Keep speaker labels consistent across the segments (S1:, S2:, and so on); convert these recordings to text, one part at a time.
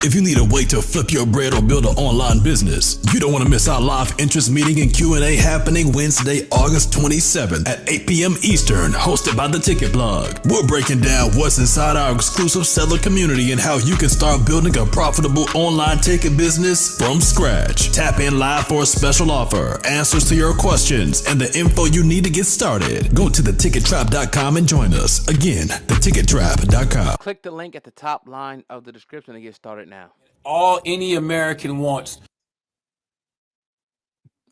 S1: If you need a way to flip your bread or build an online business, you don't want to miss our live interest meeting and Q&A happening Wednesday, August 27th at 8 p.m. Eastern, hosted by The Ticket Blog. We're breaking down what's inside our exclusive seller community and how you can start building a profitable online ticket business from scratch. Tap in live for a special offer, answers to your questions, and the info you need to get started. Go to thetickettrap.com and join us. Again, thetickettrap.com.
S2: Click the link at the top line of the description to get started now.
S3: All any American wants.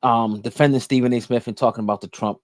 S2: Defending Stephen A. Smith and talking about the Trump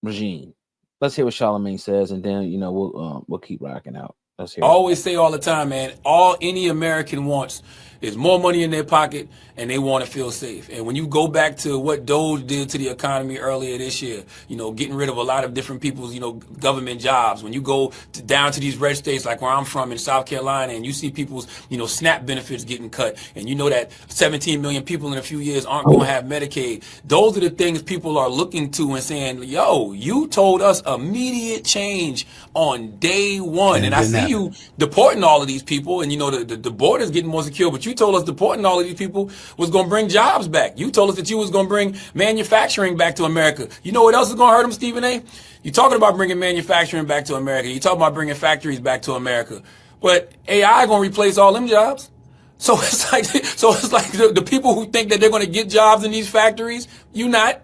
S2: regime. Let's hear what Charlamagne says, and then we'll keep rocking out. Let's hear.
S3: I always say all the time, man. All any American wants is more money in their pocket, and they want to feel safe. And when you go back to what Doge did to the economy earlier this year, getting rid of a lot of different people's, government jobs. When you go down to these red states like where I'm from in South Carolina, and you see people's, SNAP benefits getting cut, and you know that 17 million people in a few years aren't going to have Medicaid. Those are the things people are looking to and saying, yo, you told us immediate change on day one. And I see you deporting all of these people, and the border's getting more secure, but you told us deporting all of these people was going to bring jobs back. You told us that you was going to bring manufacturing back to America. You know what else is going to hurt them, Stephen A? You're talking about bringing manufacturing back to America. You're talking about bringing factories back to America. But AI going to replace all them jobs. So it's like the people who think that they're going to get jobs in these factories, you not.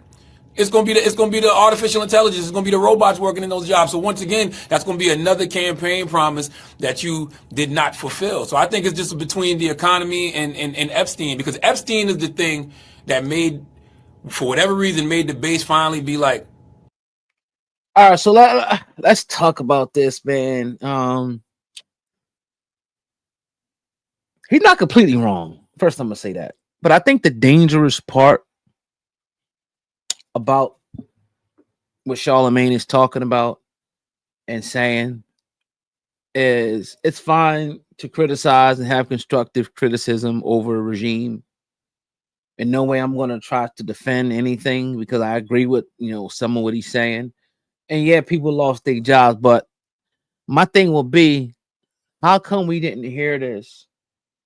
S3: It's going to be the artificial intelligence. It's going to be the robots working in those jobs. So once again, that's going to be another campaign promise that you did not fulfill. So I think it's just between the economy and Epstein, because Epstein is the thing that for whatever reason, made the base finally be like.
S2: All right, so let's talk about this, man. He's not completely wrong. First, I'm going to say that. But I think the dangerous part about what Charlamagne is talking about and saying is it's fine to criticize and have constructive criticism over a regime. In no way I'm going to try to defend anything, because I agree with, some of what he's saying. And yeah, people lost their jobs, but my thing will be, how come we didn't hear this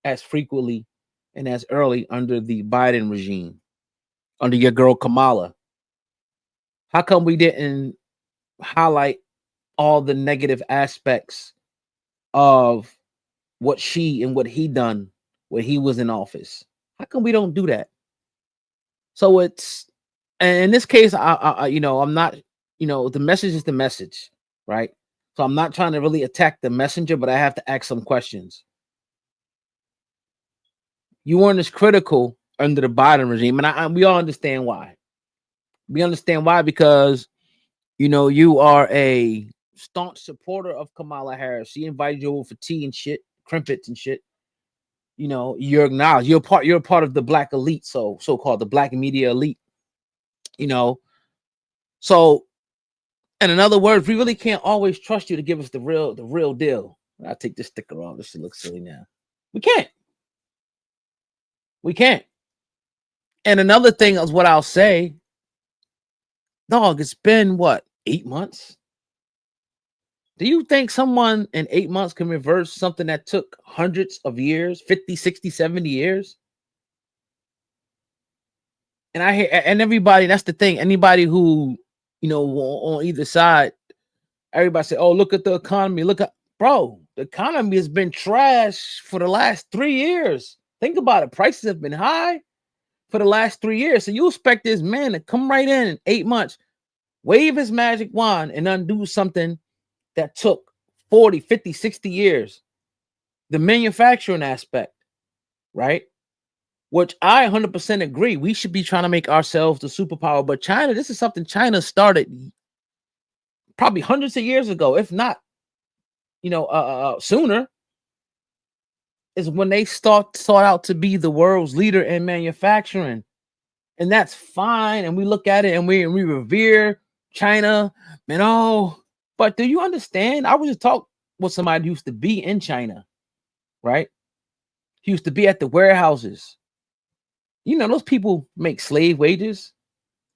S2: as frequently and as early under the Biden regime, under your girl Kamala? How come we didn't highlight all the negative aspects of what she and what he done when he was in office? How come we don't do that? So and in this case, I'm not, the message is the message, right? So I'm not trying to really attack the messenger, but I have to ask some questions. You weren't as critical under the Biden regime, and we all understand why. We understand why, because, you are a staunch supporter of Kamala Harris. She invited you over for tea and shit, crimpets and shit. You're acknowledged. You're a part of the black elite, so-called the black media elite. So, and in other words, we really can't always trust you to give us the real deal. I'll take this sticker off. This shit looks silly now. We can't. And another thing is what I'll say. Dog, it's been 8 months? Do you think someone in 8 months can reverse something that took hundreds of years, 50, 60, 70 years? And I hear, and everybody, that's the thing. Anybody who, on either side, everybody say, oh, look at the economy. Bro, the economy has been trash for the last 3 years. Think about it. Prices have been high for the last 3 years. So you expect this man to come right in 8 months, wave his magic wand, and undo something that took 40, 50, 60 years. The manufacturing aspect, right? Which I 100% agree. We should be trying to make ourselves the superpower. But China, this is something China started probably hundreds of years ago, if not, sooner. Is when they sought out to be the world's leader in manufacturing. And that's fine. And we look at it and we revere China. But do you understand? I was just talking with somebody who used to be in China, right? He used to be at the warehouses. Those people make slave wages.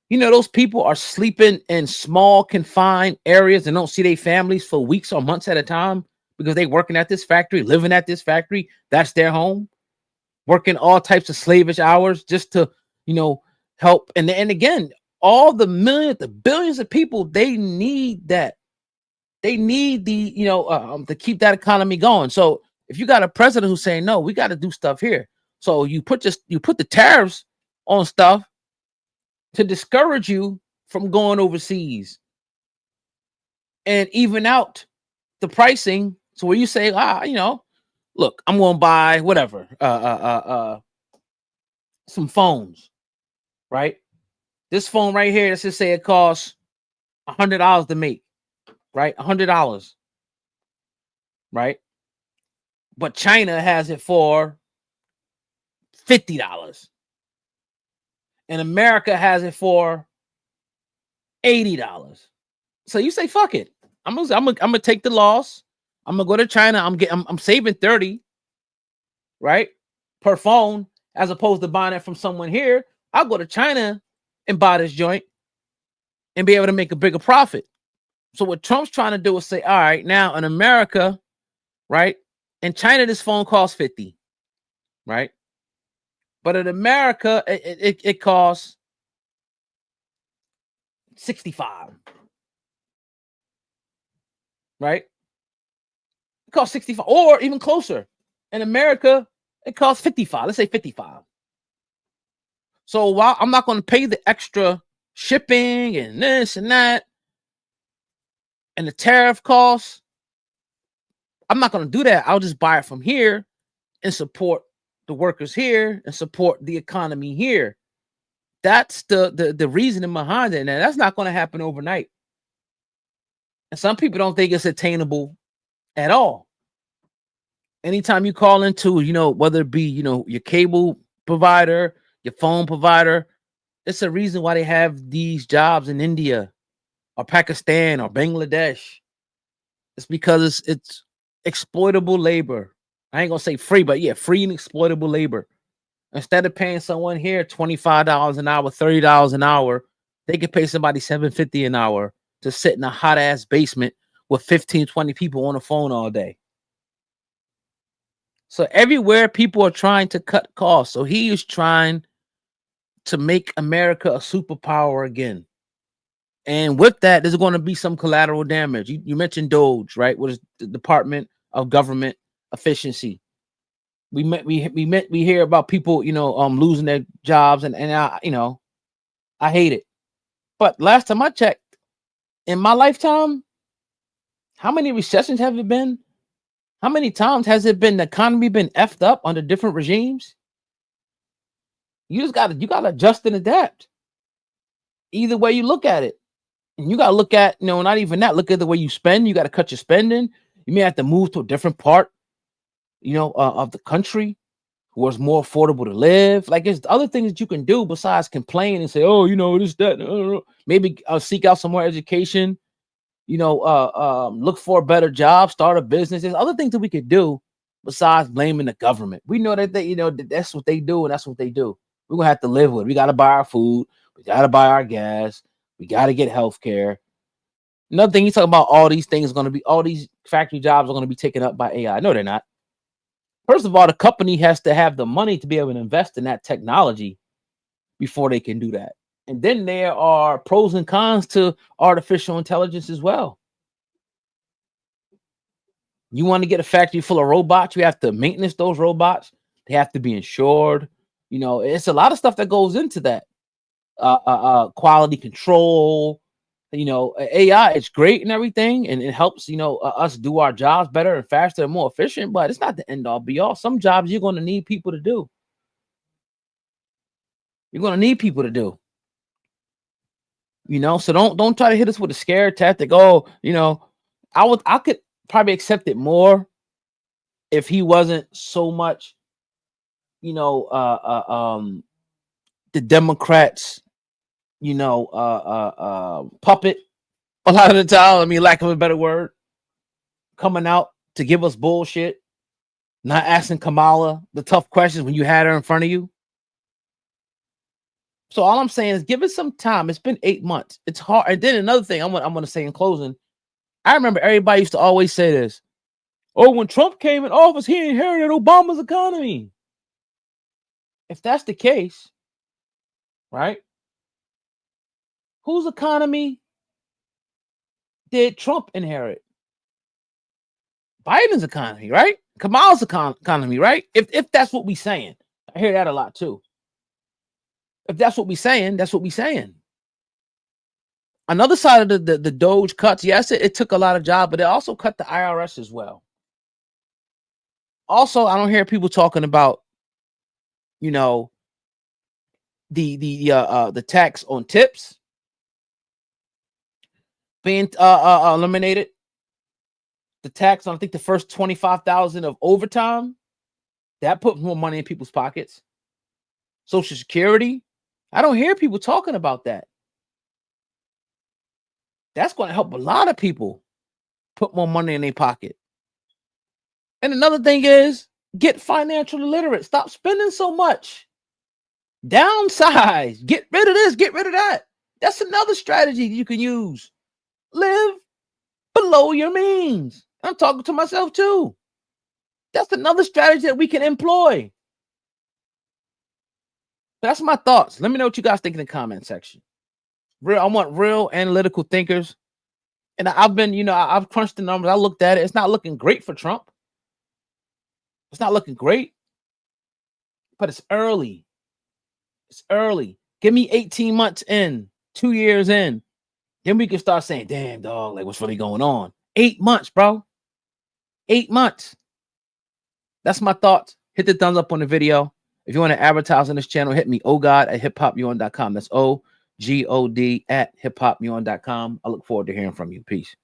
S2: Those people are sleeping in small, confined areas and don't see their families for weeks or months at a time because they working at this factory, living at this factory. That's their home, working all types of slavish hours just to, help. And again, all the millions, the billions of people, they need that. They need to keep that economy going. So if you got a president who's saying, no, we got to do stuff here. So you put the tariffs on stuff to discourage you from going overseas and even out the pricing. So where you say, look, I'm going to buy whatever, some phones, right? This phone right here, let's just say it costs $100 to make, right? $100, right? But China has it for $50. And America has it for $80. So you say, fuck it. I'm gonna take the loss. I'm gonna go to China. I'm saving 30, right, per phone, as opposed to buying it from someone here. I'll go to China and buy this joint and be able to make a bigger profit. So what Trump's trying to do is say, all right, now in America, right, in China, this phone costs 50, right? But in America, it costs 65, right? It costs 65, or even closer. In America, it costs 55. Let's say 55. So while I'm not going to pay the extra shipping and this and that and the tariff costs, I'm not going to do that. I'll just buy it from here and support the workers here and support the economy here. That's the reasoning behind it. And that's not going to happen overnight. And some people don't think it's attainable at all. Anytime you call into, whether it be, your cable provider, your phone provider, it's a reason why they have these jobs in India or Pakistan or Bangladesh. It's because it's exploitable labor. I ain't gonna say free, but yeah, free and exploitable labor. Instead of paying someone here $25 an hour, $30 an hour, they could pay somebody $7.50 an hour to sit in a hot ass basement with 15, 20 people on the phone all day. So everywhere people are trying to cut costs. So he is trying to make America a superpower again. And with that, there's going to be some collateral damage. You mentioned DOGE, right? What is the Department of Government Efficiency? We hear about people, losing their jobs, and I hate it. But last time I checked, in my lifetime, how many recessions have it been? How many times has it been the economy been effed up under different regimes? You gotta adjust and adapt. Either way you look at it. And you gotta look at, not even that, look at the way you spend. You gotta cut your spending. You may have to move to a different part, of the country where it's more affordable to live. Like, there's other things that you can do besides complain and say, oh, this, that. Maybe seek out some more education, look for a better job, start a business. There's other things that we could do besides blaming the government. We know that that's what they do, and that's what they do. We're gonna have to live with it. We gotta buy our food, we gotta buy our gas, we gotta get health care. Another thing, you talk about all these things all these factory jobs are gonna be taken up by AI. No, they're not. First of all, the company has to have the money to be able to invest in that technology before they can do that. And then there are pros and cons to artificial intelligence as well. You want to get a factory full of robots, you have to maintenance those robots. They have to be insured. It's a lot of stuff that goes into that. Quality control. AI is great and everything, and it helps, us do our jobs better and faster and more efficient, but it's not the end all be all. Some jobs you're going to need people to do. You're going to need people to do. So don't try to hit us with a scare tactic. Oh, I could probably accept it more if he wasn't so much, the Democrats, puppet a lot of the time. I mean, lack of a better word, coming out to give us bullshit, not asking Kamala the tough questions when you had her in front of you. So all I'm saying is give it some time. It's been 8 months. It's hard. And then another thing I'm going to say in closing, I remember everybody used to always say this. Oh, when Trump came in office, he inherited Obama's economy. If that's the case, right? Whose economy did Trump inherit? Biden's economy, right? Kamal's economy, right? If that's what we're saying. I hear that a lot too. If that's what we're saying, that's what we're saying. Another side of the Doge cuts, yes, it took a lot of jobs, but it also cut the IRS as well. Also, I don't hear people talking about, you know, the tax on tips being eliminated. The tax on, I think, the first 25,000 of overtime, that put more money in people's pockets. Social Security, I don't hear people talking about that. That's going to help a lot of people put more money in their pocket. And another thing is, get financially literate. Stop spending so much. Downsize. Get rid of this. Get rid of that. That's another strategy you can use. Live below your means. I'm talking to myself too. That's another strategy that we can employ. That's my thoughts. Let me know what you guys think in the comment section. I want real analytical thinkers. And I've been, I've crunched the numbers. I looked at it. It's not looking great for Trump. It's not looking great. But it's early. It's early. Give me 18 months in, 2 years in. Then we can start saying, damn, dog, like what's really going on? 8 months, bro. 8 months. That's my thoughts. Hit the thumbs up on the video. If you want to advertise on this channel, hit me, ogod@hiphopmuon.com. That's OGOD@hiphopmuon.com. I look forward to hearing from you. Peace.